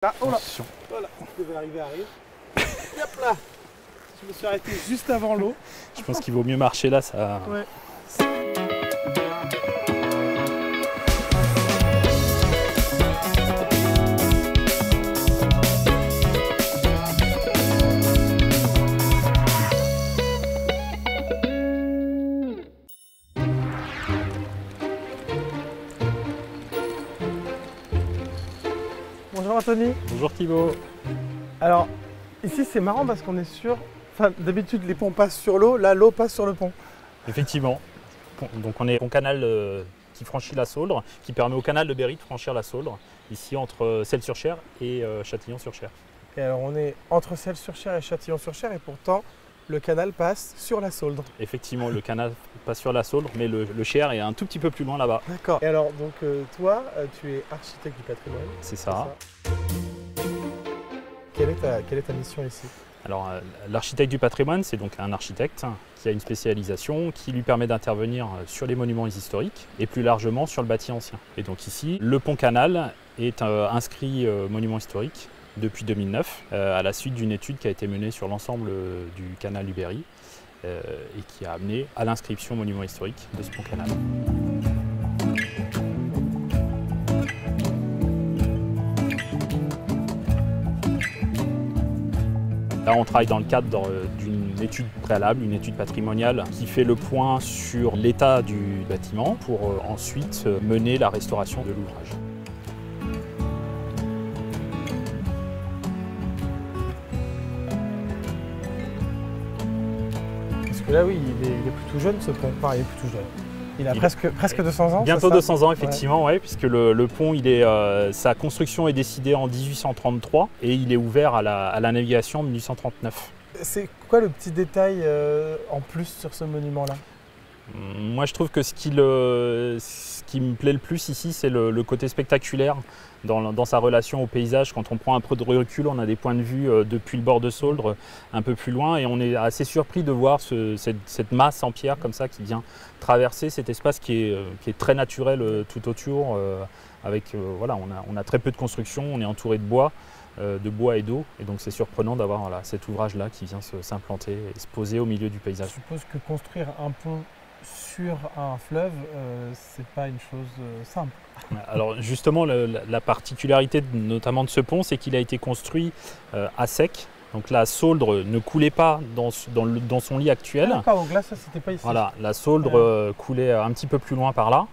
Ah, oh là, voilà, je devais arriver. Et hop là, je me suis arrêté juste avant l'eau. Je pense qu'il vaut mieux marcher là, ça. Ouais. Bonjour Anthony. Bonjour Thibaut. Alors, ici c'est marrant parce qu'on est sur... Enfin, d'habitude les ponts passent sur l'eau, là l'eau passe sur le pont. Effectivement. Donc on est au canal qui franchit la Sauldre, qui permet au canal de Berry de franchir la Sauldre, ici entre Celles-sur-Cher et Châtillon-sur-Cher. Et alors on est entre Celles-sur-Cher et Châtillon-sur-Cher et pourtant le canal passe sur la Sauldre. Effectivement, le canal passe sur la Sauldre, mais le Cher est un tout petit peu plus loin là-bas. D'accord. Et alors donc toi, tu es architecte du patrimoine. C'est ça. Quelle est ta mission ici? Alors l'architecte du patrimoine, c'est donc un architecte qui a une spécialisation qui lui permet d'intervenir sur les monuments historiques et plus largement sur le bâti ancien. Et donc ici, le pont-canal est inscrit monument historique depuis 2009 à la suite d'une étude qui a été menée sur l'ensemble du canal du Berry et qui a amené à l'inscription monument historique de ce pont-canal. Là, on travaille dans le cadre d'une étude préalable, une étude patrimoniale qui fait le point sur l'état du bâtiment pour ensuite mener la restauration de l'ouvrage. Parce que là, oui, il est plutôt jeune ce pont. Enfin, il est plutôt jeune. Il a presque 200 ans. Bientôt 200 ans, effectivement, ouais, puisque le pont, sa construction est décidée en 1833 et il est ouvert à la navigation en 1839. C'est quoi le petit détail en plus sur ce monument-là? Moi, je trouve que ce qui me plaît le plus ici, c'est le côté spectaculaire dans sa relation au paysage. Quand on prend un peu de recul, on a des points de vue depuis le bord de Sauldre un peu plus loin et on est assez surpris de voir cette masse en pierre comme ça qui vient traverser cet espace qui est très naturel tout autour. Voilà, on a très peu de construction, on est entouré de bois et d'eau, et donc c'est surprenant d'avoir cet ouvrage-là qui vient s'implanter et se poser au milieu du paysage. Je suppose que construire un pont sur un fleuve, c'est pas une chose simple. Alors justement, la particularité notamment de ce pont, c'est qu'il a été construit à sec. Donc la Sauldre ne coulait pas dans son lit actuel. Ah, d'accord, donc là ça c'était pas ici. Voilà, la Sauldre coulait un petit peu plus loin par là.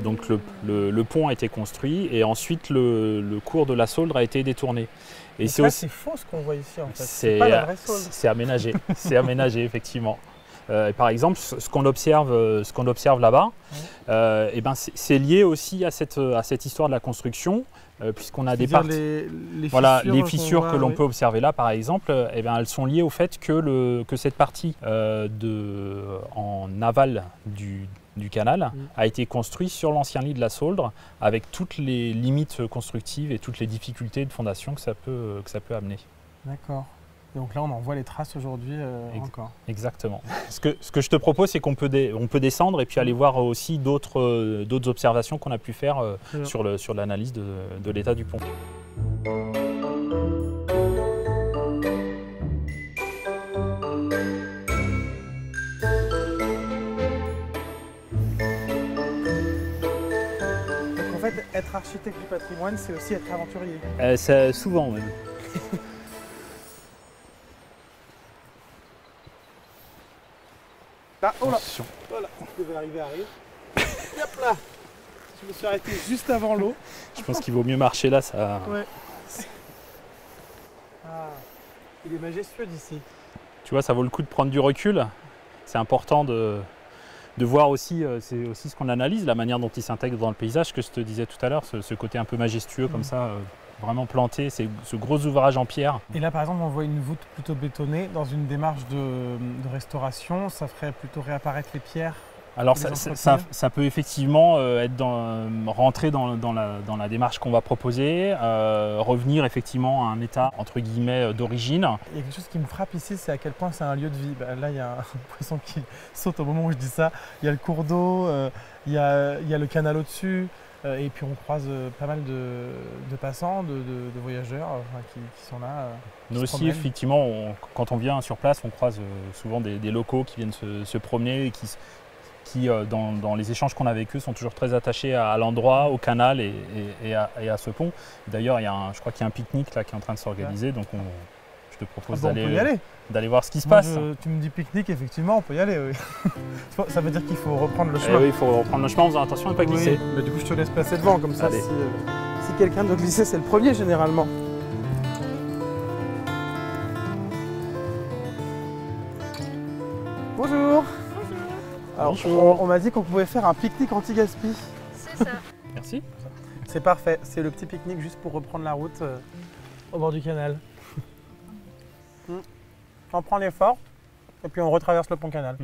Donc le pont a été construit et ensuite le cours de la Sauldre a été détourné. Et c'est faux ce qu'on voit ici en fait. C'est pas la vraie Sauldre. C'est aménagé, c'est aménagé effectivement. Par exemple, ce qu'on observe là-bas, c'est lié aussi à cette histoire de la construction, puisqu'on a des parties. Les fissures que l'on peut observer là, par exemple, elles sont liées au fait que cette partie en aval du canal a été construite sur l'ancien lit de la Sauldre, avec toutes les limites constructives et toutes les difficultés de fondation que ça peut amener. D'accord. Donc là, on en voit les traces aujourd'hui encore. Exactement. Ce que je te propose, c'est qu'on peut descendre et puis aller voir aussi d'autres observations qu'on a pu faire sur l'analyse de l'état du pont. Donc en fait, être architecte du patrimoine, c'est aussi être aventurier. C'est souvent même. Ah, oh là, voilà, je devais arriver. Et hop là, je me suis arrêté juste avant l'eau. Je pense qu'il vaut mieux marcher là, ça. Ouais. Ah, il est majestueux d'ici. Tu vois, ça vaut le coup de prendre du recul. C'est important de voir aussi, c'est aussi ce qu'on analyse, la manière dont il s'intègre dans le paysage, que je te disais tout à l'heure, ce côté un peu majestueux comme ça. Vraiment planté, c'est ce gros ouvrage en pierre. Et là par exemple on voit une voûte plutôt bétonnée. Dans une démarche de restauration, ça ferait plutôt réapparaître les pierres? Alors ça peut effectivement rentrer dans la démarche qu'on va proposer, revenir effectivement à un état entre guillemets d'origine. Il y a quelque chose qui me frappe ici, c'est à quel point c'est un lieu de vie. Là il y a un poisson qui saute au moment où je dis ça. Il y a le cours d'eau, il y a le canal au-dessus. Et puis on croise pas mal de passants, de voyageurs qui sont là. Nous aussi, effectivement, quand on vient sur place, on croise souvent des locaux qui viennent se promener et qui dans les échanges qu'on a avec eux, sont toujours très attachés à l'endroit, au canal et à ce pont. D'ailleurs, je crois qu'il y a un pique-nique là qui est en train de s'organiser, donc je te propose d'aller voir ce qui se passe. Tu me dis pique-nique, effectivement, on peut y aller. Oui. Ça veut dire qu'il faut reprendre le chemin. Oui, il faut reprendre le chemin en faisant attention à ne pas glisser. Oui, mais du coup, je te laisse passer devant, comme ça, si quelqu'un doit glisser, c'est le premier généralement. Bonjour. Alors, bonjour. On m'a dit qu'on pouvait faire un pique-nique anti-gaspi. C'est ça. Merci. C'est parfait, c'est le petit pique-nique juste pour reprendre la route au bord du canal. On prend l'effort et puis on retraverse le pont canal.